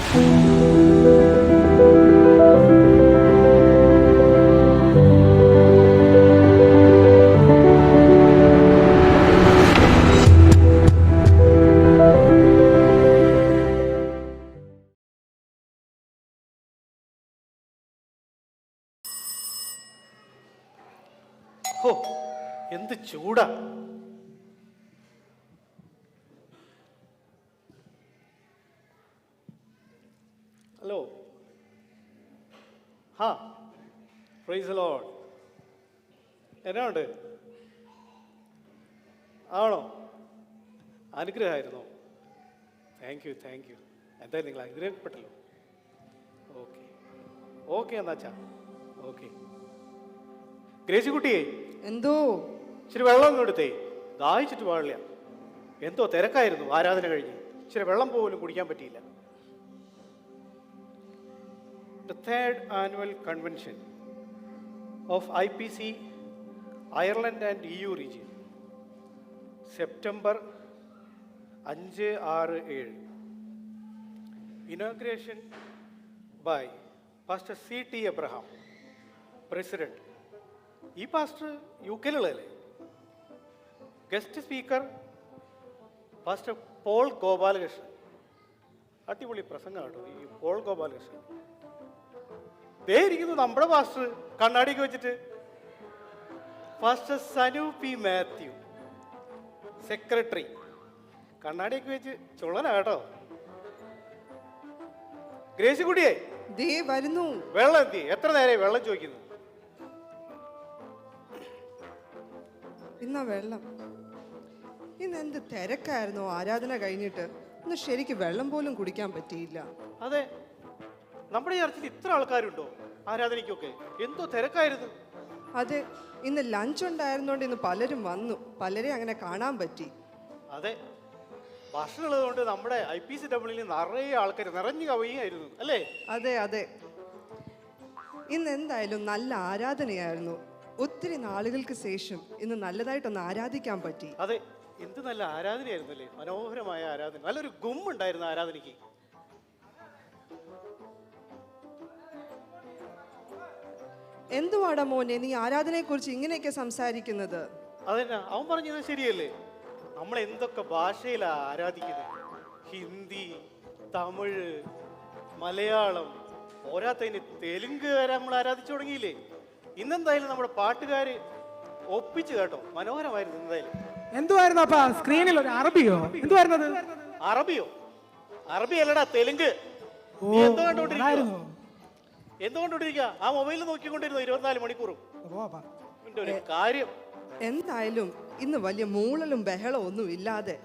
ഓ, എന്ത് ചൂടാ! ഹലോ. ഹാ, പ്രൈസ് ദി ലോർഡ്. എന്നാ ഉണ്ട്? ആണോ? അനുഗ്രഹമായിരുന്നോ? Thank you. എന്തായാലും നിങ്ങൾ അനുഗ്രഹപ്പെട്ടല്ലോ. ഓക്കെ ഓക്കെ എന്നാച്ചാ. ഓക്കെ. ഗ്രേസി കുട്ടിയെ, എന്തോ ഇച്ചിരി വെള്ളം ഒന്നും എടുത്തേ, ദാഹിച്ചിട്ട് പാടില്ല. എന്തോ തിരക്കായിരുന്നു ആരാധന കഴിഞ്ഞ്, ഇച്ചിരി വെള്ളം പോലും കുടിക്കാൻ പറ്റിയില്ല. The third annual convention of IPC Ireland and EU region, September 5, 6, 7. Inauguration by Pastor C.T. Abraham, President. ഈ പാസ്റ്റർ UK-ലുള്ളതല്ലേ? Guest speaker pastor Paul Gopalakrishnan. അടിപൊളി പ്രസംഗം കേട്ടോ ഈ പോൾ ഗോപാലകൃഷ്ണൻ. ദേ ഇരിക്കുന്നു നമ്മുടെ പാസ്റ്റർ കണ്ണാടിക്ക് വെച്ചിട്ട്. Pastor Sanu P Mathew, secretary. കണ്ണാടിയൊക്കെ വെച്ച് ചുള്ളനാ കേട്ടോ. ഗ്രേസി കുട്ടിയെ, ദേ വരുന്നു. വെള്ളം എന്തി? എത്ര നേരമായി വെള്ളം ചോദിക്കുന്നു? ഇന്ന വെള്ളം. ഇന്ന് എന്ത് തിരക്കായിരുന്നു ആരാധന കഴിഞ്ഞിട്ട്. ഇന്ന് ശരിക്ക് വെള്ളം പോലും കുടിക്കാൻ പറ്റിയില്ല. അതെ, നമ്മുടെ ചർച്ചിൽ ഇത്ര ആൾക്കാരുണ്ടോ ആരാധനയ്ക്കൊക്കെ? എന്തോ തിരക്കായിരുന്നു. അതെ, ഇന്ന് ലഞ്ച് ഉണ്ടായിരുന്നോണ്ട് ഇന്ന് പലരും വന്നു. പലരെ അങ്ങനെ കാണാൻ പറ്റി. അതെ, ഭക്ഷണം ഉള്ളതുകൊണ്ട് നമ്മുടെ IPC ടൗണിൽ നിറയെ ആൾക്കാർ നിറഞ്ഞു കവിയായിരുന്നു അല്ലേ? അതെ അതെ, ഇന്ന് എന്തായാലും നല്ല ആരാധനയായിരുന്നു. ഒത്തിരി നാളുകൾക്ക് ശേഷം ഇന്ന് നല്ലതായിട്ടൊന്ന് ആരാധിക്കാൻ പറ്റി. അതെ, എന്ത് നല്ല ആരാധനയായിരുന്നു അല്ലേ? മനോഹരമായ ആരാധന, നല്ലൊരു ഗുമ്മുണ്ടായിരുന്നു ആരാധനയ്ക്ക്. എന്തുവാടാ മോനെ നീ ആരാധനയെ കുറിച്ച് ഇങ്ങനെയൊക്കെ സംസാരിക്കുന്നത്? അതെന്നാ അവൻ പറഞ്ഞത് ശരിയല്ലേ? നമ്മൾ എന്തൊക്കെ ഭാഷയിലാ ആരാധിക്കുന്നത്. ഹിന്ദി, തമിഴ്, മലയാളം, പോരാത്തതിന് തെലുങ്ക് വരെ നമ്മൾ ആരാധിച്ചു തുടങ്ങിയില്ലേ? ഇന്നെന്തായാലും നമ്മുടെ പാട്ടുകാര് ഒപ്പിച്ചു കേട്ടോ, മനോഹരമായിരുന്നു. എന്തായാലും എന്തുവായിരുന്നു അപ്പാ സ്ക്രീനിൽ ഒരു അറബിയോ? എന്തുവായിരുന്നത്? അറബിയോ? അറബി അല്ലടാ, തെലുങ്ക്. നീ എന്തോ കണ്ടോണ്ടിരിക്കുക? ആ മൊബൈലിൽ നോക്കിക്കൊണ്ടിരുന്നു 24 മണിക്കൂറും. ഒരു കാര്യം, എന്തായാലും ഇന്ന് വലിയ മൂളലും ബഹളവും ഒന്നും ഇല്ലാതെ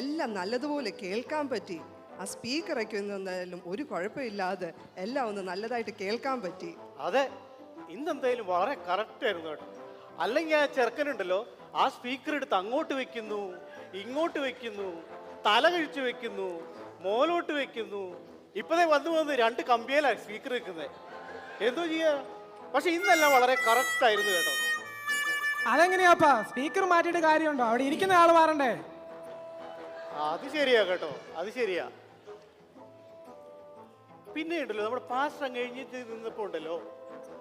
എല്ലാം നല്ലതുപോലെ കേൾക്കാൻ പറ്റി. ആ സ്പീക്കറൊക്കെ എന്തായാലും ഒരു കുഴപ്പമില്ലാതെ എല്ലാം ഒന്ന് നല്ലതായിട്ട് കേൾക്കാൻ പറ്റി. അതെ, ഇന്നെന്തായാലും വളരെ കറക്റ്റ് ആയിരുന്നു കേട്ടോ. അല്ലെങ്കിൽ ആ ചെറുക്കനുണ്ടല്ലോ, ആ സ്പീക്കർ എടുത്ത് അങ്ങോട്ട് വെക്കുന്നു, ഇങ്ങോട്ട് വെക്കുന്നു, തല കഴിച്ചു വെക്കുന്നു, മോലോട്ട് വെക്കുന്നു. ഇപ്പതേ വന്ന് 2 കമ്പിയിലാണ് സ്പീക്കർ വെക്കുന്നത്. എന്തോ ചെയ്യാ? പക്ഷെ ഇന്നെല്ലാം വളരെ കറക്റ്റ് ആയിരുന്നു കേട്ടോ. അതെങ്ങനെയാപ്പാ? സ്പീക്കർ മാറ്റിയിട്ട് കാര്യമുണ്ടോ? അവിടെ ഇരിക്കുന്ന ആള് മാറണ്ടേ? അത് ശരിയാ കേട്ടോ, അത് ശരിയാ. പിന്നെ ഉണ്ടല്ലോ, നമ്മുടെ പാസ്റ്റർ കഴിഞ്ഞിട്ട് നിന്നപ്പോ ഉണ്ടല്ലോ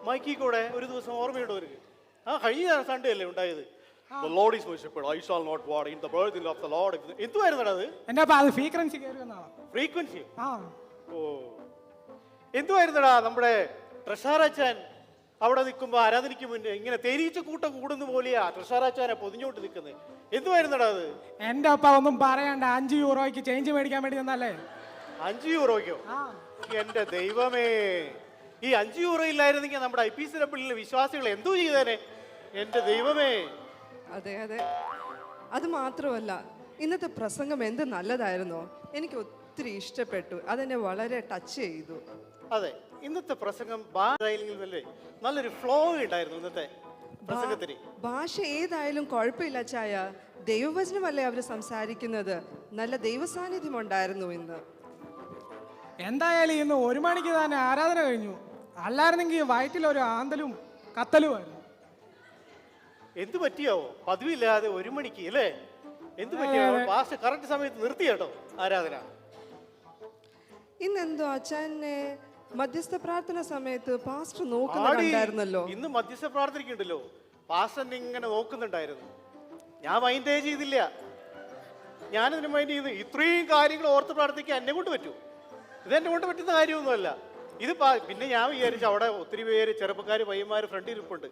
മൈക്കിൽ കൂടെ ഒരു ദിവസം ഓർമ്മയുണ്ടോ അവർക്ക്? കഴിഞ്ഞ സൺഡേ അല്ലേ ഉണ്ടായത്? The Lord is my shepherd, I shall not want. In the birthing of the Lord. എന്തുവായിരുന്നു അത്? എന്നാ അത് ഫ്രീക്വൻസി കയറുന്നതാണോ? ഫ്രീക്വൻസി? ഓ, എന്തുവായിരുന്നടാ നമ്മുടെ ട്രഷാറാച്ചാൻ അവിടെ നിൽക്കുമ്പോ ആരാധനയ്ക്ക് മുന്നേ ഇങ്ങനെ തേനീച്ച കൂട്ടം കൂടുന്ന പോലെയാ ട്രഷാറാച്ചാനെ പൊതിഞ്ഞോട്ട് നിൽക്കുന്നത്. എന്തുവായിരുന്നടാ അത്? എന്റെ അപ്പ ഒന്നും പറയണ്ട. 5 യൂറോയ്ക്ക് ചേഞ്ച് മേടിക്കാൻ വേണ്ടി തന്നല്ലേ? 5 യൂറോയ്ക്കോ? എന്റെ ദൈവമേ, ഈ 5 യൂറോ ഇല്ലായിരുന്നെങ്കിൽ നമ്മുടെ IPC ടൗണിലെ വിശ്വാസികൾ എന്തോ ചെയ്തേനെ. എന്റെ ദൈവമേ. അതെ അതെ, അത് മാത്രമല്ല ഇന്നത്തെ പ്രസംഗം എന്ത് നല്ലതായിരുന്നോ. എനിക്ക് ഒത്തിരി ഇഷ്ടപ്പെട്ടു. അതെന്നെ വളരെ ടച്ച് ചെയ്തു. അതെ, ഇന്നത്തെ പ്രസംഗം നല്ലൊരു ഫ്ലോ ഉണ്ടായിരുന്നു ഇന്നത്തെ പ്രസംഗത്തിന്. ഭാഷ ഏതായാലും കുഴപ്പമില്ല ചായ. ദൈവവചനമല്ലേ അവർ സംസാരിക്കുന്നത്. നല്ല ദൈവസാന്നിധ്യം ഉണ്ടായിരുന്നു ഇന്ന്. എന്തായാലും ഇന്ന് 1 മണിക്ക് തന്നെ ആരാധന കഴിഞ്ഞു. അല്ലായിരുന്നെങ്കിൽ വയറ്റിലൊരു ആന്തലും കത്തലുമായിരുന്നു. എന്ത് പറ്റിയാവോ? പതിവില്ലാതെ 1 മണിക്ക് അല്ലേ? എന്ത് പറ്റിയാവോ? പാസ്റ്റർ കറക്റ്റ് സമയത്ത് നിർത്തി കേട്ടോ ആരാധന. ഇന്നെന്തോ അച്ഛനെ മധ്യസ്ഥ പ്രാർത്ഥന സമയത്ത് പാസ്റ്റർ നോക്കുന്നുണ്ടായിരുന്നല്ലോ. ഇന്ന് മധ്യസ്ഥ പ്രാർത്ഥനയ്ക്കുണ്ടല്ലോ, പാസ്റ്റർ ഇങ്ങനെ നോക്കുന്നുണ്ടായിരുന്നു. ഞാൻ മൈൻഡേ ചെയ്തില്ല. ഞാനിതിന് മൈൻഡ് ചെയ്തു. ഇത്രയും കാര്യങ്ങൾ ഓർത്ത് പ്രാർത്ഥിക്കാൻ എന്നെ കൊണ്ട് പറ്റൂ? ഇതെന്നെ കൊണ്ട് പറ്റുന്ന കാര്യമൊന്നുമല്ല ഇത്. പിന്നെ ഞാൻ വിചാരിച്ചു അവിടെ ഒത്തിരി പേര് ചെറുപ്പക്കാർ പയ്യന്മാർ ഫ്രണ്ടിൽ ഇരിപ്പുണ്ട്,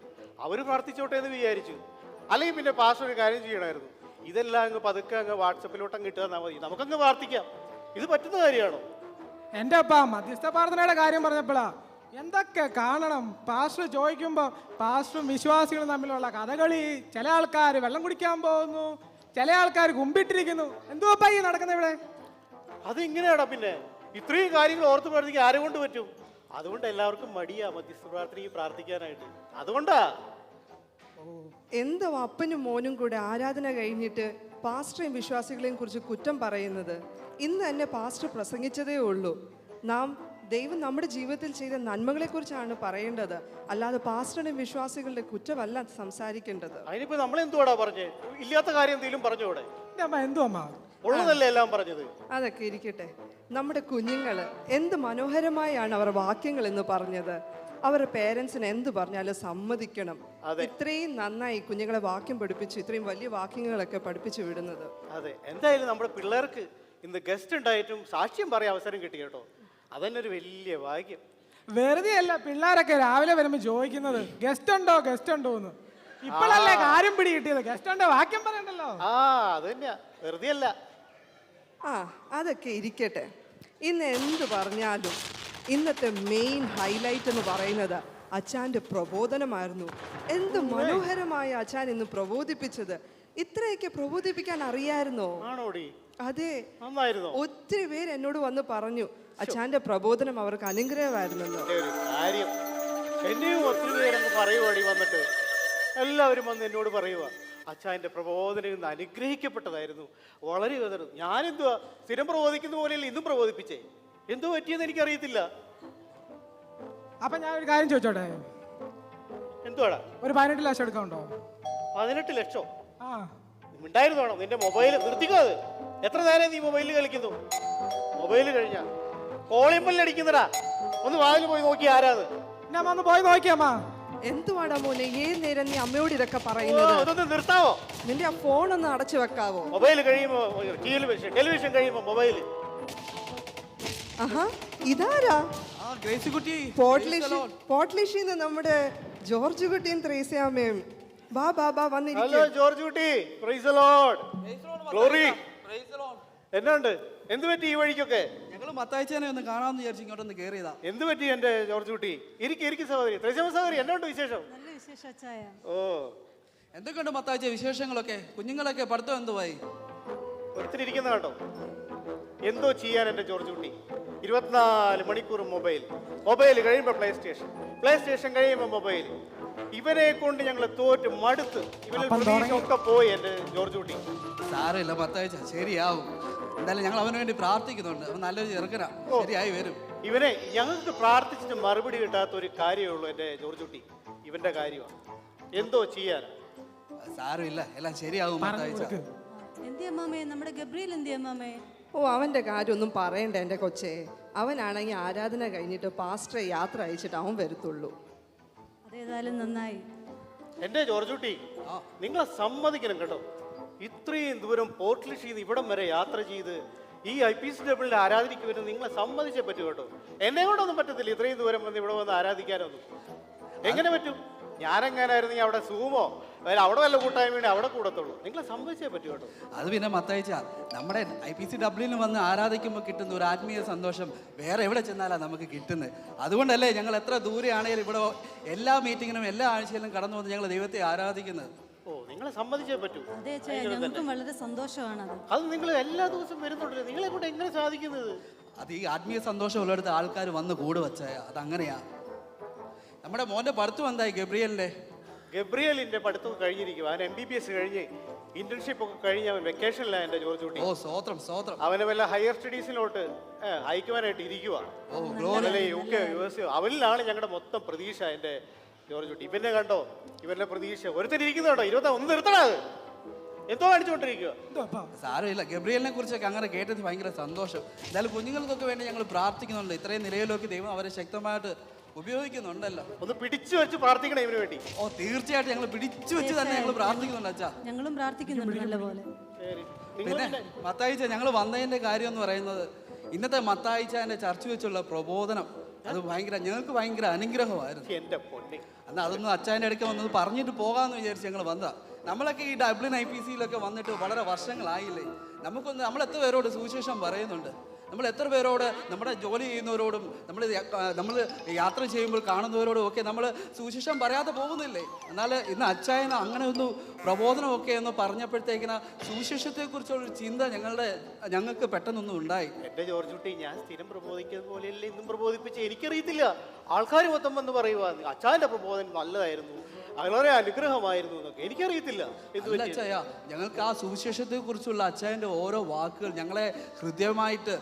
അവർ പ്രാർത്ഥിച്ചോട്ടെ എന്ന് വിചാരിച്ചു. അല്ലെങ്കിൽ പിന്നെ പാസ്റ്റർ ഒരു കാര്യം ചെയ്യണമായിരുന്നു, ഇതെല്ലാം അങ്ങ് പതുക്കെ അങ്ങ് വാട്സപ്പിലോട്ട് അങ്ങ് ഇട്ടാൽ മതി, നമുക്കങ്ങ് പ്രാർത്ഥിക്കാം. ഇത് പറ്റുന്ന കാര്യമാണോ? എൻ്റെ അപ്പ മധ്യസ്ഥ പ്രാർത്ഥനയുടെ കാര്യം പറഞ്ഞപ്പോഴാ എന്തൊക്കെ കാണണം. പാസ്റ്റർ ചോദിക്കുമ്പോൾ പാസ്റ്ററും വിശ്വാസികളും തമ്മിലുള്ള കഥകളി, ചില ആൾക്കാർ വെള്ളം കുടിക്കാൻ പോകുന്നു, ചില ആൾക്കാർ കുമ്പിട്ടിരിക്കുന്നു. എന്തോ പയ്യ നടക്കുന്നത് ഇവിടെ? അത് ഇങ്ങനെയാടാ. പിന്നെ ഇത്രയും കാര്യങ്ങൾ ഓർത്ത് പ്രാർത്ഥിക്കാൻ ആരെ കൊണ്ട് പറ്റും? അതുകൊണ്ട് എല്ലാവർക്കും മടിയാ മധ്യസ്ഥ പ്രാർത്ഥനയ്ക്ക് പ്രാർത്ഥിക്കാനായിട്ട്. അതുകൊണ്ടാ എന്തോ അപ്പനും മോനും കൂടെ ആരാധന കഴിഞ്ഞിട്ട് പാസ്റ്ററേയും വിശ്വാസികളെയും കുറിച്ച് കുറ്റം പറയുന്നത്. ഇന്ന് തന്നെ പാസ്റ്റർ പ്രസംഗിച്ചതേ ഉള്ളൂ. ദൈവം നമ്മുടെ ജീവിതത്തിൽ ചെയ്ത നന്മകളെ കുറിച്ചാണ് പറയേണ്ടത്, അല്ലാതെ പാസ്റ്ററുടെയും വിശ്വാസികളുടെ കുറ്റമല്ല സംസാരിക്കേണ്ടത്. അതിനിപ്പോ നമ്മളെന്തുവാടാ പറഞ്ഞേ? ഇല്ലാത്ത കാര്യം എന്തെങ്കിലും പറഞ്ഞോടെ? എന്തോ അമ്മ ഉള്ളതല്ലേ എല്ലാം പറഞ്ഞത്. അതൊക്കെ ഇരിക്കട്ടെ. നമ്മുടെ കുഞ്ഞുങ്ങള് എന്ത് മനോഹരമായാണ് അവർ വാക്യങ്ങൾ എന്ന് പറഞ്ഞത്. അവരുടെ പേരൻസിന് എന്ത് പറഞ്ഞാലും സമ്മതിക്കണം. ഇത്രയും നന്നായി കുഞ്ഞുങ്ങളെ വാക്യം പഠിപ്പിച്ചു, ഇത്രയും വലിയ വാക്യങ്ങളൊക്കെ പഠിപ്പിച്ചു വിടുന്നത്. അതെ, എന്തായാലും നമ്മുടെ പിള്ളേർക്ക് ഇന്ന് ഗസ്റ്റ് ഉണ്ടായിട്ടും സാക്ഷ്യം പറയാൻ അവസരം കിട്ടി കേട്ടോ. അതന്നെ ഒരു വലിയ ഭാഗ്യം. വെറുതെ അല്ല പിള്ളേരൊക്കെ രാവിലെ വരുമ്പോ ചോദിക്കുന്നത് ഗസ്റ്റ് ഉണ്ടോ ഗസ്റ്റ് ഉണ്ടോ എന്ന്. ഇപ്പോഴല്ലേ കാര്യം പിടി കിട്ടിയത്. ഗസ്റ്റ് ഉണ്ടോ വാക്യം പറയണ്ടല്ലോ. അത് തന്നെയാ, വെറുതെ അല്ല. അതൊക്കെ ഇരിക്കട്ടെ. ഇന്ന് എന്ത് പറഞ്ഞാലും ഇന്നത്തെ മെയിൻ ഹൈലൈറ്റ് എന്ന് പറയുന്നത് അച്ഛൻ്റെ പ്രബോധനമായിരുന്നു. എന്ത് മനോഹരമായ അച്ഛൻ ഇന്ന് പ്രബോധിപ്പിച്ചത്. ഇത്രയൊക്കെ പ്രബോധിപ്പിക്കാൻ അറിയായിരുന്നോ? ആണോടി? അതെ, നന്നായിരുന്നു. ഒത്തിരി പേര് എന്നോട് വന്ന് പറഞ്ഞു അച്ഛൻ്റെ പ്രബോധനം അവർക്ക് അനുഗ്രഹമായിരുന്നല്ലോ. കാര്യം എന്നെയും ഒത്തിരി പേരങ്ങ് പറയുവാടി വന്നിട്ട്. എല്ലാവരും വന്ന് എന്നോട് പറയുക അച്ഛൻ്റെ പ്രബോധനം ഇന്ന് അനുഗ്രഹിക്കപ്പെട്ടതായിരുന്നു, വളരെ ഉയർന്നു. ഞാനെന്തുവാ സ്ഥിരം പ്രബോധിക്കുന്ന പോലെയല്ല ഇന്നും പ്രബോധിപ്പിച്ചേ. എന്തോ പറ്റിയെന്ന് എനിക്കറിയത്തില്ല. അപ്പൊ ഞാൻ ഒരു കാര്യം ചോദിച്ചോട്ടെ? എന്തുവാടാ? ഒരു 18 ലക്ഷം എടുക്കാനുണ്ടോ? 18 ലക്ഷം ഉണ്ടായിരുന്നോണം. നിന്റെ മൊബൈൽ നിർത്തിക്കാതെ. എത്ര നേരം നീ മൊബൈലിൽ കളിക്കുന്നു? മൊബൈൽ കഴിഞ്ഞ കോളിമ്പല്ലടിക്കുന്നടാ. ഒന്ന് വാതിൽ പോയി നോക്കി ആരാത്. ഞാൻ വന്ന് പോയി നോക്കിയമ്മ. എന്തുവാടാ മോനെ ഏത് നേരം നീ അമ്മയോട് ഇതൊക്കെ പറയുന്നത്? അതൊന്ന് നിർത്താവോ? നിന്റെ ആ ഫോൺ ഒന്ന് അടച്ചു വെക്കാവോ? മൊബൈൽ കഴിയുമ്പോ ടെലിവിഷൻ കഴിയുമ്പോ മൊബൈൽ. ഇതാരാ? പോർട്ട്ലിഷിന്ന് നമ്മുടെ ജോർജ് കുട്ടിയും ത്രേസ്യാമ്മയും. ബാ ബാ ബാ വന്നിരിക്കും. ഹലോ ജോർജ് കുട്ടി, പ്രൈസ് ദി ലോർഡ്. ഗ്ലോറി. എന്നാണ്ട്? എന്ത് പറ്റി ഈ വഴിക്കൊക്കെ? ഞങ്ങള് മത്തായിച്ചേനെ ഒന്ന് കാണാമെന്ന് വിചാരിച്ചു ഇങ്ങോട്ടൊന്ന് കേറിയതാ. എന്ത് പറ്റി എന്റെ ജോർജ് കുട്ടി? ഇരിക്കും സഹോദരി. ത്രേസ്യാമ്മ സഹോദരി, എന്നാണ്ട് വിശേഷം? നല്ല വിശേഷം അച്ചായ. ഓ, എന്തൊക്കെയുണ്ട് മത്തായിച്ച വിശേഷങ്ങളൊക്കെ? കുഞ്ഞുങ്ങളൊക്കെ പഠിത്തം എന്തുവായി? ഒരുത്തിരി ഇരിക്കുന്ന കേട്ടോ. എന്തോ ചെയ്യാൻ എന്റെ ജോർജ് കുട്ടി? 24 മണിക്കൂർ മൊബൈൽ കഴിയുമ്പോ പ്ലേ സ്റ്റേഷൻ കഴിയുമ്പോ മൊബൈൽ. ഇവനെ കൊണ്ട് ഞങ്ങൾ തോറ്റ് മടുത്ത്. ഇവനിൽ പ്രതീക്ഷയൊക്കെ പോയി എന്റെ ജോർജ് കുട്ടി. സാരമില്ല മത്തായിച്ച, ശരിയാവും. എന്തായാലും ഞങ്ങൾ അവന് വേണ്ടി പ്രാർത്ഥിക്കുന്നുണ്ട്. അവൻ നല്ലൊരു ചെറുക്കനാ, ശരിയായി വരും. ഇവനെ ഞങ്ങൾക്ക് പ്രാർത്ഥിച്ചിട്ട് മറുപടി കിട്ടാത്ത ഒരു കാര്യമേ ഉള്ളൂ എന്റെ ജോർജ് കുട്ടി. ഇവന്റെ കാര്യമാണ്. എന്തോ ചെയ്യാൻ. സാരമില്ല, എല്ലാം ശരിയാവും മത്തായിച്ച. എന്തിയ അമ്മാമേ, നമ്മുടെ ഗബ്രിയേൽ എന്തിയ അമ്മാമേ? അവന്റെ കാര്യമൊന്നും പറയണ്ട എൻ്റെ കൊച്ചേ. അവനാണെങ്കിൽ ആരാധന കഴിഞ്ഞിട്ട് പാസ്റ്ററെ യാത്ര അയച്ചിട്ട് അവൻ വരത്തുള്ളൂ. അതേതായാലും നന്നായി. എന്റെ ജോർജ് കുട്ടി, നിങ്ങളെ സമ്മതിക്കണം കേട്ടോ. ഇത്രയും ദൂരം പോർട്ട്ലിഷിൽ നിന്ന് ഇവിടം വരെ യാത്ര ചെയ്ത് ഈ IPCWന്റെ ആരാധനയ്ക്ക് വരുന്നത് നിങ്ങളെ സമ്മതിച്ചേ പറ്റൂ കേട്ടോ. എന്നെ കൊണ്ടൊന്നും പറ്റത്തില്ല ഇത്രയും ദൂരം വന്ന് ഇവിടെ വന്ന് ആരാധിക്കാനൊന്നും. എങ്ങനെ പറ്റും? ഞാനെങ്ങനായിരുന്നെങ്കിൽ അവിടെ സൂമോ അവിടെ വല്ല കൂട്ടായ്മയുടെ അവിടെ കൂടത്തുള്ളൂ. നിങ്ങളെ സമ്മതിച്ചേ പറ്റൂ കേട്ടോ. അത് പിന്നെ മത്തായിച്ച, നമ്മുടെ IPCWയിൽ വന്ന് ആരാധിക്കുമ്പോൾ കിട്ടുന്ന ഒരു ആത്മീയ സന്തോഷം വേറെ എവിടെ ചെന്നാലാണ് നമുക്ക് കിട്ടുന്നത്. അതുകൊണ്ടല്ലേ ഞങ്ങൾ എത്ര ദൂരെയാണെങ്കിലും ഇവിടെ എല്ലാ മീറ്റിങ്ങിനും എല്ലാ ആഴ്ചയിലും കടന്നു വന്ന് ഞങ്ങൾ ദൈവത്തെ ആരാധിക്കുന്നത്. ഓ, നിങ്ങളെ സമ്മതിച്ചേ പറ്റൂ. അതെ അച്ചായ, ഞങ്ങൾക്കും വളരെ സന്തോഷമാണത്. അത് നിങ്ങൾ എല്ലാ ദിവസവും വരുന്നുണ്ടല്ലോ, നിങ്ങളെ കൊണ്ട് എങ്ങനെ സാധിക്കുന്നത്? അത് ഈ ആത്മീയ സന്തോഷം ഉള്ളിടത്ത് ആൾക്കാർ വന്ന് കൂടുവച്ചായ അതങ്ങനെയാ. നമ്മുടെ മോന്റെ പഠിത്തം എന്തായി ഗബ്രിയലിന്റെ? ഗബ്രിയലിന്റെ പഠിത്തം കഴിഞ്ഞിരിക്കും. അവൻ MBBS കഴിഞ്ഞ് ഇന്റേൺഷിപ്പ് ഒക്കെ കഴിഞ്ഞ് അവൻ വെക്കേഷനിലാണ് എന്റെ ജോർജ് കുട്ടി. ഓ സ്വോത്രം സ്വോത്രം. അവനെ വല്ല ഹയർ സ്റ്റഡീസിലോട്ട് അയക്കുവാനായിട്ട് ഇരിക്കുക. UK US അവനിലാണ് ഞങ്ങളുടെ മൊത്തം പ്രതീക്ഷ എന്റെ ജോർജ് കുട്ടി. ഇവനെ കണ്ടോ? ഇവന്റെ പ്രതീക്ഷ ഒരുത്തരിക്കുന്നുണ്ടോ? 21 നിർത്തണത്. എന്തോ കാണിച്ചുകൊണ്ടിരിക്കുക. എന്തോ അപ്പാ സാരമില്ല, ഗബ്രിയലിനെ കുറിച്ചൊക്കെ അങ്ങനെ കേട്ടത് ഭയങ്കര സന്തോഷം. എന്തായാലും കുഞ്ഞുങ്ങൾക്കൊക്കെ വേണ്ടി ഞങ്ങൾ പ്രാർത്ഥിക്കുന്നുണ്ട്. ഇത്രയും നിലയിലൊക്കെ ദൈവം അവരെ ശക്തമായിട്ട് ഉപയോഗിക്കുന്നുണ്ടല്ലോ. ഒന്ന് പിടിച്ചു വെച്ച് പ്രാർത്ഥിക്കണം ഇവന് വേണ്ടി. ഓ തീർച്ചയായിട്ടും ഞങ്ങൾ പിടിച്ചു വെച്ച് തന്നെ ഞങ്ങൾ പ്രാർത്ഥിക്കുന്നുണ്ട് അച്ഛാ. ഞങ്ങളും പ്രാർത്ഥിക്കുന്നുണ്ട് നല്ലപോലെ. ശരി. പിന്നെ മത്തായിച്ച ഞങ്ങൾ വന്നതിന്റെ കാര്യം എന്ന് പറയുന്നത്, ഇന്നത്തെ മത്തായിച്ചാന്റെ ചർച്ച വെച്ചുള്ള പ്രബോധനം അത് ഞങ്ങൾക്ക് ഭയങ്കര അനുഗ്രഹമായിരുന്നു. എന്റെ പൊന്നെ, എന്നാൽ അതൊന്നും അച്ഛൻ്റെ അടുക്ക വന്നത് പറഞ്ഞിട്ട് പോകാമെന്ന് വിചാരിച്ച് ഞങ്ങൾ വന്നതാ. നമ്മളൊക്കെ ഈ ഡബ്ലിൻ IPCയിലൊക്കെ വന്നിട്ട് വളരെ വർഷങ്ങളായില്ലേ. നമ്മൾ എത്ര പേരോട് സുവിശേഷം പറയുന്നുണ്ട്, നമ്മൾ എത്ര പേരോട് നമ്മുടെ ജോലി ചെയ്യുന്നവരോടും നമ്മൾ യാത്ര ചെയ്യുമ്പോൾ കാണുന്നവരോടും ഒക്കെ നമ്മൾ സുവിശേഷം പറയാതെ പോകുന്നില്ലേ. എന്നാൽ ഇന്ന് അച്ചായന അങ്ങനെ ഒന്ന് പ്രബോധനമൊക്കെ എന്ന് പറഞ്ഞപ്പോഴത്തേക്കിന് സുവിശേഷത്തെക്കുറിച്ചുള്ളൊരു ചിന്ത ഞങ്ങൾക്ക് പെട്ടെന്നൊന്നും ഉണ്ടായി. എന്റെ ജോർജ് കുട്ടി, ഞാൻ സ്ഥിരം പ്രബോധിക്കുന്നത് പോലെയല്ലേ ഇന്നും പ്രബോധിപ്പിച്ച്. എനിക്കറിയത്തില്ല, ആൾക്കാർ മൊത്തം വന്ന് പറയുക അച്ചായന്റെ പ്രബോധനം നല്ലതായിരുന്നു, വളരെ അനുഗ്രഹമായിരുന്നു എന്നൊക്കെ. എനിക്കറിയത്തില്ല അല്ല അച്ചായ, ഞങ്ങൾക്ക് ആ സുവിശേഷത്തെ കുറിച്ചുള്ള അച്ചായന്റെ ഓരോ വാക്കുകൾ ഞങ്ങളെ ഹൃദയമായിട്ട്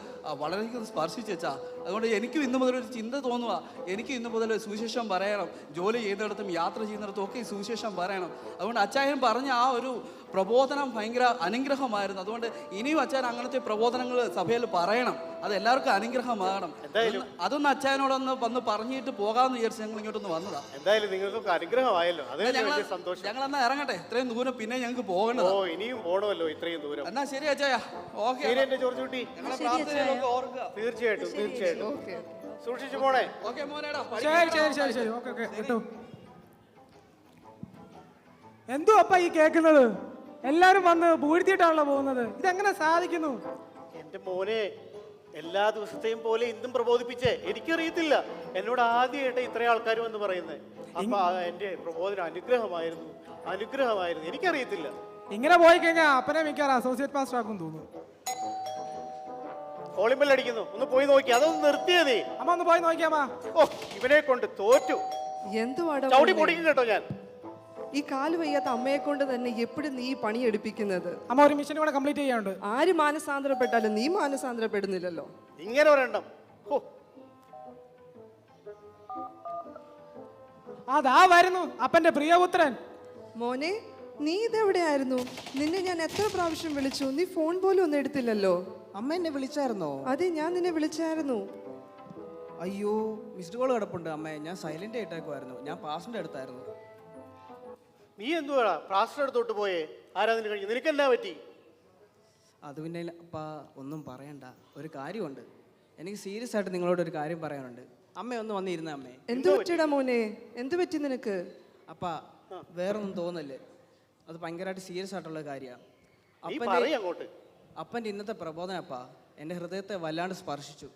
വളരെയധികം സ്പർശിച്ചാ. അതുകൊണ്ട് എനിക്കും ഇന്നു മുതൽ ഒരു ചിന്ത തോന്നുക, എനിക്ക് ഇന്നു മുതൽ സുവിശേഷം പറയണം. ജോലി ചെയ്യുന്നിടത്തും യാത്ര ചെയ്യുന്നിടത്തും ഒക്കെ ഈ സുവിശേഷം പറയണം. അതുകൊണ്ട് അച്ചായൻ പറഞ്ഞ ആ ഒരു പ്രബോധനം ഭയങ്കര അനുഗ്രഹമായിരുന്നു. അതുകൊണ്ട് ഇനിയും അച്ചായൻ അങ്ങനത്തെ പ്രബോധനങ്ങൾ സഭയിൽ പറയണം, അത് എല്ലാവർക്കും അനുഗ്രഹമാകണം. അതൊന്ന് അച്ചായനോടൊന്ന് വന്ന് പറഞ്ഞിട്ട് പോകാമെന്ന് വിചാരിച്ച് ഞങ്ങൾ ഇങ്ങോട്ടൊന്ന് വന്നതാ. എന്തായാലും നിങ്ങൾക്കൊക്കെ അനുഗ്രഹമായല്ലോ, അതിന് സന്തോഷം. ഞങ്ങൾ എന്നാ ഇറങ്ങട്ടെ, ഇത്രയും ദൂരം പിന്നെ ഞങ്ങൾക്ക് പോകേണ്ടത്. ഓ, ഇനിയും പോകണമല്ലോ ഇത്രയും ദൂരം. എന്നാ ശരി അച്ചായ, ഓക്കെ. ശരി എന്റെ ജോർജ് കുട്ടി, ഞങ്ങളെ പ്രാർത്ഥനയിലൊക്കെ ഓർക്കുക. തീർച്ചയായിട്ടും തീർച്ചയായിട്ടും ഓക്കെ. സൂക്ഷിച്ചു പോണേ. ഓക്കെ മോനേടാ. ശരി ഓക്കെ കേട്ടോ. എന്തോ അപ്പ ഈ കേൾക്കുന്നത്? എല്ലാരും വന്ന് പൂഴ്ത്തിയിട്ടാണല്ലോ പോകുന്നത്. ഇതെങ്ങനെ സാധിക്കുന്നു? എന്റെ മോനെ, എല്ലാ ദിവസത്തെയും പോലെ ഇന്നും പ്രബോധിപ്പിച്ചേ. എനിക്കറിയത്തില്ല, എന്നോട് ആദ്യമായിട്ട് ഇത്രയും ആൾക്കാർ വന്ന് പറയുന്നത്. അപ്പൊ എന്റെ പ്രബോധനം അനുഗ്രഹമായിരുന്നു. എനിക്കറിയത്തില്ല. ഇങ്ങനെ പോയി കഴിഞ്ഞാൽ അപ്പനെ മിക്കാറ് അസോസിയേറ്റ് പാസ്റ്റർ ആക്കും തോന്നുന്നു. കോളിംഗ് ബെൽ അടിക്കുന്നു, ഒന്ന് പോയി നോക്കി. അതൊന്ന് നിർത്തിയതേ. അമ്മ ഒന്ന് പോയി നോക്കിയാമാ. ഓ, ഇവനെ കൊണ്ട് തോറ്റു. എന്തുവാടോ ചവിട്ടി പൊടിക്കും കേട്ടോ ഞാൻ. ഈ കാല് വയ്യാത്ത അമ്മയെ കൊണ്ട് തന്നെ എപ്പോഴും നീ പണിയെടുപ്പിക്കുന്നത്? അമ്മ ഒരു മിഷൻ കൂടെ കംപ്ലീറ്റ് ചെയ്യാനുണ്ട്. ആര് മാനസാന്തരപ്പെട്ടാലും നീ മാനസാന്തരപ്പെടുന്നില്ലല്ലോ. ഇങ്ങനെ ഒരെണ്ണം. ഓ, അതാ വരുന്നു അപ്പന്റെ പ്രിയപുത്രൻ. മോനെ, നീ ഇതെവിടെയായിരുന്നു? നിന്നെ ഞാൻ എത്ര പ്രാവശ്യം വിളിച്ചു, നീ ഫോൺ പോലും ഒന്നും എടുത്തില്ലല്ലോ. അമ്മ എന്നെ വിളിച്ചായിരുന്നോ? അതെ, ഞാൻ നിന്നെ വിളിച്ചായിരുന്നു. അയ്യോ, മിസ്ഡ് കോൾ കിടപ്പുണ്ട് അമ്മേ. ഞാൻ സൈലന്റ് ആയിട്ടേക്കുമായിരുന്നു. ഞാൻ പാസ്റ്റിന്റെ അടുത്തായിരുന്നു. നീ എന്തുവാടാ പാസ്റ്റർ അടുത്തോട്ട് പോയേ? ആരാധന കഴിഞ്ഞു, നിനക്കെന്നാ പറ്റി? അത് പിന്നെ അപ്പാ ഒന്നും പറയണ്ട, ഒരു കാര്യമുണ്ട്. എനിക്ക് സീരിയസ് ആയിട്ട് നിങ്ങളോട് ഒരു കാര്യം പറയാനുണ്ട്. അമ്മ ഒന്ന് വന്നിരുന്ന അമ്മേ. എന്തു പറ്റിടാ മോനെ? എന്തു പറ്റി നിനക്ക്? അപ്പാ വേറൊന്നും തോന്നല്ലേ, അത് ഭയങ്കരമായിട്ട് സീരിയസ് ആയിട്ടുള്ള കാര്യമാണ്. അങ്ങോട്ട്. അപ്പൻ്റെ ഇന്നത്തെ പ്രബോധനം അപ്പാ എൻ്റെ ഹൃദയത്തെ വല്ലാണ്ട് സ്പർശിച്ചു.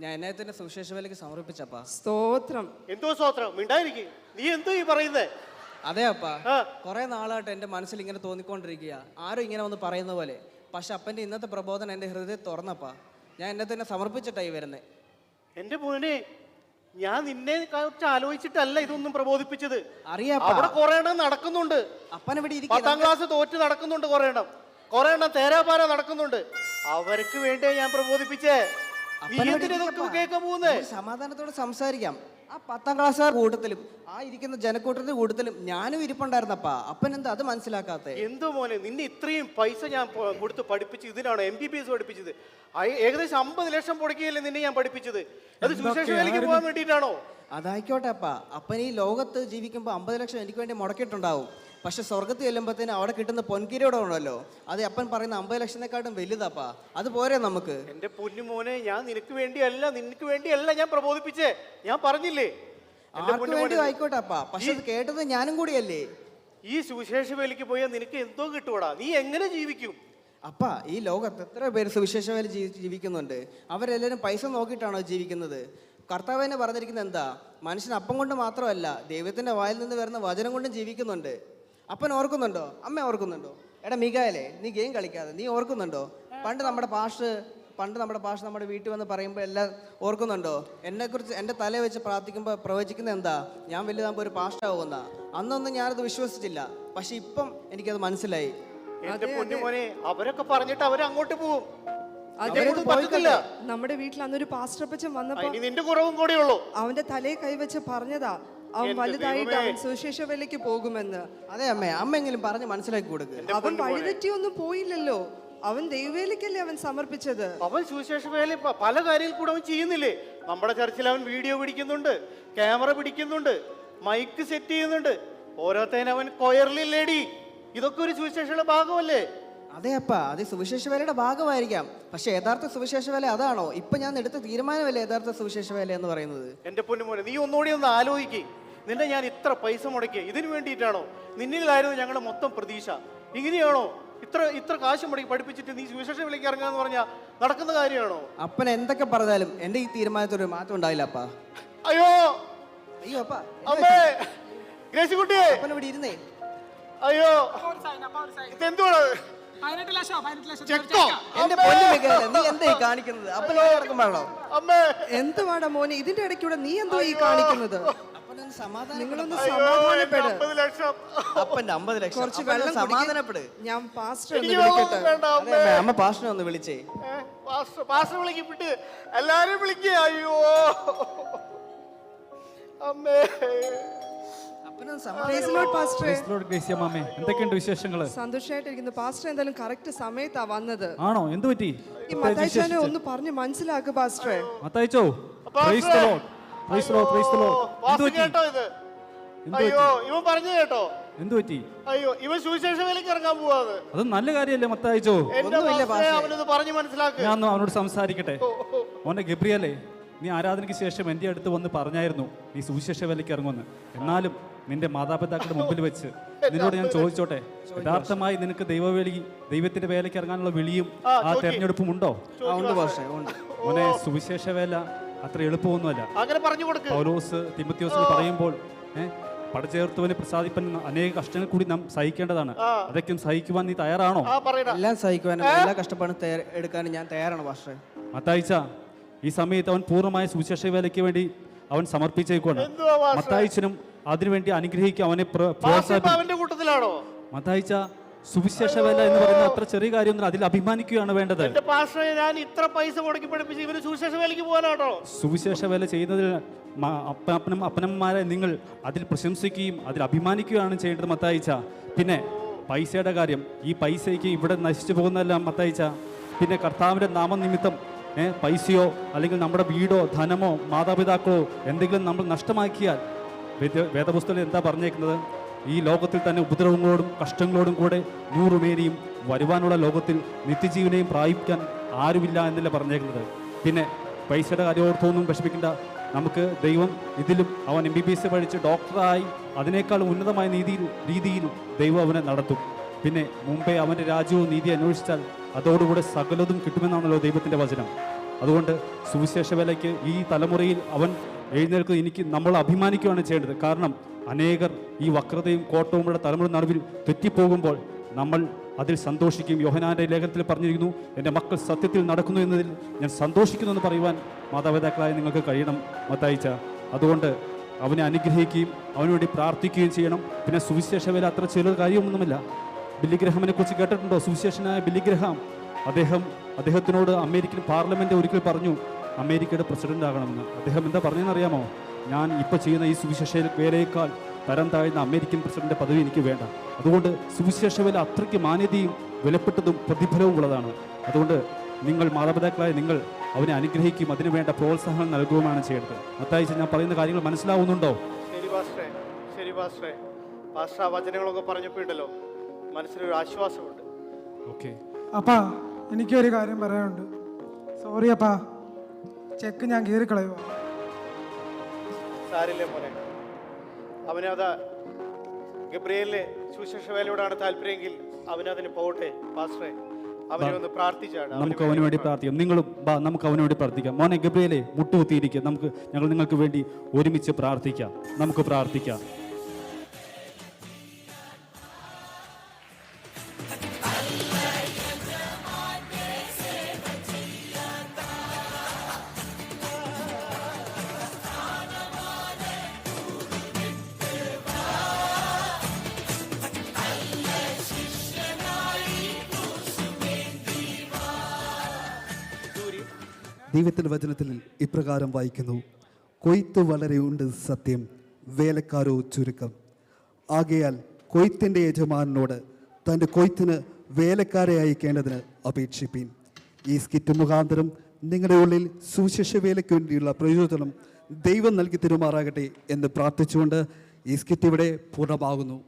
ഞാൻ എന്നെ തന്നെ സുവിശേഷ വേലയ്ക്ക് സമർപ്പിച്ചപ്പാ. സ്തോത്രം. എന്തോ സ്തോത്രം? മിണ്ടായിരിക്കും. നീ എന്തോ ഈ പറയുന്നേ? അതെ അപ്പാ, കുറെ നാളായിട്ട് എൻ്റെ മനസ്സിൽ ഇങ്ങനെ തോന്നിക്കൊണ്ടിരിക്കുക, ആരും ഇങ്ങനെ ഒന്ന് പറയുന്ന പോലെ. പക്ഷെ അപ്പൻ്റെ ഇന്നത്തെ പ്രബോധനം എൻ്റെ ഹൃദയം തുറന്നപ്പാ. ഞാൻ എന്നെ തന്നെ സമർപ്പിച്ചിട്ടായി വരുന്നത്. എന്റെ മോനെ, ഞാൻ നിന്നെ കുറിച്ച് ആലോചിച്ചിട്ടല്ല ഇതൊന്നും പ്രബോധിപ്പിച്ചത്. അറിയാപ്പാ, അവിടെ കുറെ എണ്ണം നടക്കുന്നുണ്ട്. അപ്പൻ ഇവിടെ 10ാം ക്ലാസ് തോറ്റ് നടക്കുന്നുണ്ട് കുറെ എണ്ണം തേരാപാര നടക്കുന്നുണ്ട്. അവർക്ക് വേണ്ടിയാ ഞാൻ പ്രബോധിപ്പിച്ചേ. കേൾക്കാൻ പോകുന്നേ? സമാധാനത്തോടെ സംസാരിക്കാം. ആ 10ാം ക്ലാസ്സുകാർ കൂട്ടത്തിലും ആ ഇരിക്കുന്ന ജനക്കൂട്ടത്തിന്റെ കൂട്ടത്തിലും ഞാനും ഇരിപ്പുണ്ടായിരുന്നപ്പാ. അപ്പൻ എന്താ അത് മനസ്സിലാക്കാത്ത? എന്തോ മോനെ, നിന്നെ ഇത്രയും പൈസ ഞാൻ കൊടുത്ത് പഠിപ്പിച്ച് ഇതിനാണ് MBBS പഠിപ്പിച്ചത്. ഏകദേശം 50 ലക്ഷം പൊടിക്കുകയല്ലേ നിന്നെ ഞാൻ പഠിപ്പിച്ചത്. അത് സുവിശേഷ വേലയ്ക്ക് പോകാൻ വേണ്ടിയിട്ടാണോ? അതായിക്കോട്ടെ അപ്പാ. അപ്പൻ ഈ ലോകത്ത് ജീവിക്കുമ്പോൾ 50 ലക്ഷം എനിക്ക് വേണ്ടി മുടക്കിയിട്ടുണ്ടാവും. പക്ഷെ സ്വർഗത്ത് ചെല്ലുമ്പോഴത്തേന് അവിടെ കിട്ടുന്ന പൊൻകിരീടം ഉണ്ടല്ലോ, അത് അപ്പൻ പറയുന്ന 50 ലക്ഷത്തെക്കാട്ടും വലുതാപ്പാ. അത് പോരെ നമുക്ക്? എന്റെ പൊന്നു മോനെ, ഞാൻ നിനക്ക് വേണ്ടിയല്ല ഞാൻ പ്രബോധിപ്പിച്ചേ. ഞാൻ പറഞ്ഞില്ലേ, ആർക്ക് വേണ്ടി ആയിക്കോട്ടെ അപ്പാ, പക്ഷെ അത് കേട്ടത് ഞാനും കൂടിയല്ലേ. ഈ സുവിശേഷ വേലയ്ക്ക് പോയാൽ നിനക്ക് എന്തോ കിട്ടുവാടാ. നീ എങ്ങനെ ജീവിക്കും? അപ്പാ, ഈ ലോകത്ത് എത്ര പേര് സുവിശേഷ വേല ജീവിക്കുന്നുണ്ട്. അവരെല്ലാവരും പൈസ നോക്കിയിട്ടാണോ ജീവിക്കുന്നത്? കർത്താവ് തന്നെ പറഞ്ഞിരിക്കുന്നത് എന്താ? മനുഷ്യൻ അപ്പം കൊണ്ട് മാത്രമല്ല, ദൈവത്തിന്റെ വായിൽ നിന്ന് വരുന്ന വചനം കൊണ്ടും ജീവിക്കുന്നുണ്ട്. അപ്പൻ ഓർക്കുന്നുണ്ടോ? അമ്മ ഓർക്കുന്നുണ്ടോ? എടാ മികായലേ, നീ ഗെയിം കളിക്കാതെ, നീ ഓർക്കുന്നുണ്ടോ? പണ്ട് നമ്മുടെ പാഷ് നമ്മുടെ വീട്ടിൽ വന്ന് പറയുമ്പോൾ എല്ലാം ഓർക്കുന്നുണ്ടോ? എന്നെക്കുറിച്ച് എൻ്റെ തലയെ വെച്ച് പ്രാർത്ഥിക്കുമ്പോൾ പ്രവചിക്കുന്നത് എന്താ? ഞാൻ വലുതാകുമ്പോൾ ഒരു പാസ്റ്റാവുന്ന. അന്നൊന്നും ഞാനത് വിശ്വസിച്ചില്ല. പക്ഷെ ഇപ്പം എനിക്കത് മനസ്സിലായി. എന്റെ പൊന്നുമോനെ, അവരൊക്കെ പറഞ്ഞിട്ട് അവരങ്ങോട്ട് പോകും. നമ്മുടെ വീട്ടിൽ അന്നൊരു പാസ്റ്റർ അപ്പച്ചൻ വന്നപ്പോ നിന്റെ കുറവും കൂടെ ഉള്ളൂ. അവന്റെ തലയെ കൈവച്ച് പറഞ്ഞതാ, അവൻ എന്റെ വലുതായിട്ട് ദൈവമേ. അവൻ സുവിശേഷ വേലയ്ക്ക് പോകുമെന്ന്. അതെ അമ്മേ, അമ്മയെങ്കിലും പറഞ്ഞ് മനസ്സിലാക്കി കൊടുക്ക്. അവൻ വഴിതെറ്റിയൊന്നും പോയില്ലല്ലോ. അവൻ ദൈവവേലയ്ക്കല്ലേ അവൻ സമർപ്പിച്ചത്. അവൻ സുവിശേഷ വേല പല കാര്യത്തിൽ കൂടെ അവൻ ചെയ്യുന്നില്ലേ? നമ്മുടെ ചർച്ചിൽ അവൻ വീഡിയോ പിടിക്കുന്നുണ്ട്, ക്യാമറ പിടിക്കുന്നുണ്ട്, മൈക്ക് സെറ്റ് ചെയ്യുന്നുണ്ട്, ഓരോരുത്തരും അവൻ കൊയറിലേടി. ഇതൊക്കെ ഒരു സുവിശേഷയുടെ ഭാഗമല്ലേ? അതെ അപ്പ, അത് സുവിശേഷ വേലയുടെ ഭാഗമായിരിക്കാം. പക്ഷെ യഥാർത്ഥ സുവിശേഷ വേല അതാണോ? ഇപ്പൊ ഞാൻ എടുത്ത തീരുമാനമല്ലേ യഥാർത്ഥ സുവിശേഷ വേല എന്ന് പറയുന്നത്? എന്റെ പൊന്നുമോനെ, നീ ഒന്നുകൂടി ഒന്ന് ആലോചിക്കേ. നിന്നെ ഞാൻ ഇത്ര പൈസ മുടക്കി ഇതിനു വേണ്ടിയിട്ടാണോ? നിന്നിലായിരുന്നു ഞങ്ങളുടെ മൊത്തം പ്രതീക്ഷ. ഇങ്ങനെയാണോ ഇത്ര കാശ് മുടക്കി പഠിപ്പിച്ചിട്ട് നീ സുവിശേഷ വിളിക്ക് ഇറങ്ങാന്ന് പറഞ്ഞാൽ നടക്കുന്ന കാര്യമാണോ? അപ്പൻ എന്തൊക്കെ പറഞ്ഞാലും എന്റെ ഈ തീരുമാനത്തിൽ ഒരു മാറ്റം ഉണ്ടായില്ല അപ്പ. അയ്യോ അയ്യോ അപ്പ, അമ്മേ, ഗ്രേസിക്കുട്ടിയെ, അപ്പൻ ഇവിടെ ഇരുന്നേ. അയ്യോ ഇതെന്തുവാണ്? 18 ലക്ഷം ചെക്കോ? എന്റെ പൊന്നു മികേല, നീ എന്താ ഈ കാണിക്കുന്നത്? അപ്പൻ ഇവിടെ കിടക്കുമ്പോഴാണോ? അമ്മേ, എന്തുവാടാ മോനെ ഇതിന്റെ ഇടയ്ക്കൂടെ നീ എന്തോ ഈ കാണിക്കുന്നത്? അപ്പനൊന്ന് സമാധാനം. നിങ്ങളൊന്ന് അയ്യോ, എന്റെ സമാധാനപ്പെട്. 50 ലക്ഷം. അപ്പന്റെ 50 ലക്ഷം. കുറച്ച് അപ്പനൊന്ന് വെള്ളം സമാധാനപ്പെട്. കുടിക്ക്. ഞാൻ പാസ്റ്റർ ഒന്ന് എനിക്ക് വിളിക്കട്ടെ. വേണ്ട അതെ അമ്മേ. അമ്മേ, അമ്മ പാസ്റ്ററിനെ ഒന്ന് വിളിച്ചേ. പാസ്റ്റർ വിളിക്കപ്പെട്ട് എല്ലാരും വിളിക്കുക. അയ്യോ അമ്മേ, അപ്പനൊന്ന് Praise the Lord, പാസ്റ്ററെ. ഗ്രേസിയമ്മേ, എന്തൊക്കെയുണ്ട് വിശേഷങ്ങൾ? സന്തോഷമായിട്ടിരിക്കുന്നു. പാസ്റ്റർ എന്തായാലും കറക്റ്റ് സമയത്താ വന്നത്. ആണോ? എന്ത് പറ്റി? ഈ മത്തായിച്ചാനെ ഒന്ന് പറഞ്ഞ് മനസ്സിലാക്ക് പാസ്റ്ററെ. മത്തായിച്ചോ, praise the lord, praise the lord, praise the lord. എന്ത് പാസ്റ്റർ പറ്റി? കേട്ടോ ഇത്? എന്ത് അയ്യോ, പറ്റി? ഇവൻ പറഞ്ഞു കേട്ടോ? എന്ത് പറ്റി? അയ്യോ, ഇവൻ സുവിശേഷ വേലയ്ക്ക് ഇറങ്ങാൻ പോവാത്. അത് നല്ല കാര്യമല്ലേ മത്തായിച്ചോ? എന്റെ പാസ്റ്ററെ, അവനത് പറഞ്ഞു മനസ്സിലാക്കുക. ഞാൻ ഒന്ന് അവനോട് സംസാരിക്കട്ടെ. മോനെ ഗബ്രിയലേ, നീ ആരാധനയ്ക്ക് ശേഷം എൻ്റെ അടുത്ത് വന്ന് പറഞ്ഞായിരുന്നു നീ സുവിശേഷ വേലയ്ക്ക് ഇറങ്ങുമെന്ന്. എന്നാലും നിന്റെ മാതാപിതാക്കളുടെ മുമ്പിൽ വെച്ച് നിന്നോട് ഞാൻ ചോദിച്ചോട്ടെ, യഥാർത്ഥമായി നിനക്ക് ദൈവത്തിന്റെ വേലയ്ക്ക് ഇറങ്ങാനുള്ള വിളിയും ആ തെരഞ്ഞെടുപ്പും ഉണ്ടോ? ഉണ്ട് പാസ്റ്ററെ, ഉണ്ട്. മോനെ, സുവിശേഷ വേല അത്ര എളുപ്പമൊന്നുമല്ല. അങ്ങനെ പറഞ്ഞു കൊടുക്ക്. പൗലോസ് തിമോഥെയോസിന് പറയുമ്പോൾ പടചേർത്തവനെ പ്രസാദിപ്പാൻ അനേക കഷ്ടങ്ങൾ കൂടി നാം സഹിക്കേണ്ടതാണ്. അതൊക്കെ സഹിക്കുവാൻ നീ തയ്യാറാണോ? പറയടാ. എല്ലാം സഹിക്കുവാനും എല്ലാ കഷ്ടപ്പാടും എടുക്കാനും ഞാൻ തയ്യാറാണ് പാസ്റ്ററെ. മത്തായിച്ച ഈ സമയത്ത് അവൻ പൂർണ്ണമായ സുവിശേഷ വേലയ്ക്ക് വേണ്ടി അവൻ സമർപ്പിച്ചേക്കുവാണ്. എന്തുവാ പാസ്റ്ററെ? മത്തായിച്ചനും അതിനുവേണ്ടി അനുഗ്രഹിക്കുക, അവനെ പാസ്റ്റർ ഇപ്പൊ പ്രോത്സാഹിപ്പിക്കും. അവന്റെ കൂട്ടത്തിലാണോ? മത്തായിച്ച സുവിശേഷ വേല എന്ന് പറയുന്നത് അത്ര ചെറിയ കാര്യമൊന്നും, അതിൽ അഭിമാനിക്കുകയാണ് വേണ്ടത്. എന്റെ പാസ്റ്ററെ, ഞാൻ ഇത്ര പൈസ മുടക്കി പഠിപ്പിച്ച് ഇവന് സുവിശേഷ വേലയ്ക്ക് പോകാനാട്ടോ? സുവിശേഷ വേല ചെയ്യുന്നതിൽ അപ്പനന്മാരെ നിങ്ങൾ അതിൽ പ്രശംസിക്കുകയും അതിൽ അഭിമാനിക്കുകയാണ് ചെയ്യേണ്ടത് മത്തായിച്ച. പിന്നെ പൈസയുടെ കാര്യം, ഈ പൈസയ്ക്ക് ഇവിടെ നശിച്ചു പോകുന്നതല്ല മത്തായിച്ച. പിന്നെ കർത്താവിൻ്റെ നാമനിമിത്തം പൈസയോ അല്ലെങ്കിൽ നമ്മുടെ വീടോ ധനമോ മാതാപിതാക്കളോ എന്തെങ്കിലും നമ്മൾ നഷ്ടമാക്കിയാൽ വേദപുസ്തകത്തിൽ എന്താ പറഞ്ഞേക്കുന്നത്? ഈ ലോകത്തിൽ തന്നെ ഉപദ്രവങ്ങളോടും കഷ്ടങ്ങളോടും കൂടെ 100 പേരെയും വരുവാനുള്ള ലോകത്തിൽ നിത്യജീവനെയും പ്രാപിക്കാൻ ആരുമില്ല എന്നല്ല പറഞ്ഞേക്കുന്നത്. പിന്നെ പൈസയുടെ കാര്യത്തോന്നും വിഷമിക്കേണ്ട. നമുക്ക് ദൈവം ഇതിലും അവൻ MBBS പഠിച്ച് ഡോക്ടറായി അതിനേക്കാൾ ഉന്നതമായ രീതിയിൽ ദൈവം അവനെ നടത്തും. പിന്നെ മുമ്പേ അവൻ്റെ രാജ്യവും നീതി അന്വേഷിച്ചാൽ അതോടുകൂടെ സകലതും കിട്ടുമെന്നാണല്ലോ ദൈവത്തിൻ്റെ വചനം. അതുകൊണ്ട് സുവിശേഷ വേലയ്ക്ക് ഈ തലമുറയിൽ അവൻ എഴുന്നേൽക്കുന്നത് നമ്മൾ അഭിമാനിക്കുകയാണ് ചെയ്യേണ്ടത്. കാരണം അനേകർ ഈ വക്രതയും കോട്ടവുമുള്ള തലമുറ നടുവിൽ തെറ്റിപ്പോകുമ്പോൾ നമ്മൾ അതിൽ സന്തോഷിക്കും. യോഹന്നാന്റെ ലേഖനത്തിൽ പറഞ്ഞിരിക്കുന്നു, എൻ്റെ മക്കൾ സത്യത്തിൽ നടക്കുന്നു എന്നതിൽ ഞാൻ സന്തോഷിക്കുന്നു എന്ന് പറയുവാൻ മാതാപിതാക്കളായി നിങ്ങൾക്ക് കഴിയണം മത്തായിച്ച. അതുകൊണ്ട് അവനെ അനുഗ്രഹിക്കുകയും അവന് വേണ്ടി പ്രാർത്ഥിക്കുകയും ചെയ്യണം. പിന്നെ സുവിശേഷ വേല അത്ര ചെറിയ കാര്യമൊന്നുമില്ല. ബില്ലിഗ്രഹാമിനെ കുറിച്ച് കേട്ടിട്ടുണ്ടോ? സുവിശേഷനായ ബില്ലിഗ്രഹാം, അദ്ദേഹത്തിനോട് അമേരിക്കൻ പാർലമെന്റ് ഒരിക്കൽ പറഞ്ഞു അമേരിക്കയുടെ പ്രസിഡന്റ് ആകണമെന്ന്. അദ്ദേഹം എന്താ പറഞ്ഞതെന്നറിയാമോ? ഞാൻ ഇപ്പോൾ ചെയ്യുന്ന ഈ സുവിശേഷ വേലയേക്കാൾ തരം താഴ്ന്ന അമേരിക്കൻ പ്രസിഡന്റ് പദവി എനിക്ക് വേണ്ട. അതുകൊണ്ട് സുവിശേഷ വേല അത്രയ്ക്ക് മാന്യതയും വിലപ്പെട്ടതും പ്രതിഫലവും ഉള്ളതാണ്. അതുകൊണ്ട് നിങ്ങൾ മാതാപിതാക്കളായ നിങ്ങൾ അവനെ അനുഗ്രഹിക്കും, അതിനു വേണ്ട പ്രോത്സാഹനം നൽകുകയുമാണ് ചെയ്യേണ്ടത്. മത്തായിച്ച ഞാൻ പറയുന്ന കാര്യങ്ങൾ മനസ്സിലാവുന്നുണ്ടോ? ശരി പാസ്റ്ററെ, ശരി പാസ്റ്ററെ. പാസ്റ്റർ ആ വചനങ്ങളൊക്കെ പറഞ്ഞപ്പോണ്ടല്ലോ മനസ്സിലൊരു ആശ്വാസമുണ്ട്. ഓക്കെ അപ്പാ, എനിക്കൊരു കാര്യം പറയാനുണ്ട്. സോറി അപ്പാ, ചെക്ക് ഞാൻ കീറിക്കളയുക. സാരില്ലേ മോനെ, അവനത് ഗബ്രിയേലിന് സുവിശേഷ വേലയോടാണ് താല്പര്യമെങ്കിൽ അവനതിന് പോകട്ടെ പാസ്റ്ററെ. അവനെ ഒന്ന് പ്രാർത്ഥിച്ചാണ്. നമുക്ക് അവന് വേണ്ടി പ്രാർത്ഥിക്കാം. നിങ്ങളും നമുക്ക് അവന് വേണ്ടി പ്രാർത്ഥിക്കാം. മോനെ ഗബ്രിയേലേ, മുട്ടുകുത്തിയിരിക്കുക. ഞങ്ങൾ നിങ്ങൾക്ക് വേണ്ടി ഒരുമിച്ച് പ്രാർത്ഥിക്കാം. നമുക്ക് പ്രാർത്ഥിക്കാം. ദൈവത്തിൻ്റെ വചനത്തിൽ ഇപ്രകാരം വായിക്കുന്നു, കൊയ്ത്ത് വളരെയുണ്ട് സത്യം, വേലക്കാരോ ചുരുക്കം. ആകയാൽ കൊയ്ത്തിൻ്റെ യജമാനനോട് തൻ്റെ കൊയ്ത്തിന് വേലക്കാരെ അയക്കേണ്ടതിന് അപേക്ഷിപ്പീൻ. ഈ സ്കിറ്റ് മുഖാന്തരം നിങ്ങളുടെ ഉള്ളിൽ സുവിശേഷ വേലയ്ക്ക് വേണ്ടിയുള്ള പ്രയോജനം ദൈവം നൽകി തരുമാറാകട്ടെ എന്ന് പ്രാർത്ഥിച്ചുകൊണ്ട് ഈ സ്കിറ്റ് ഇവിടെ പൂർണ്ണമാകുന്നു.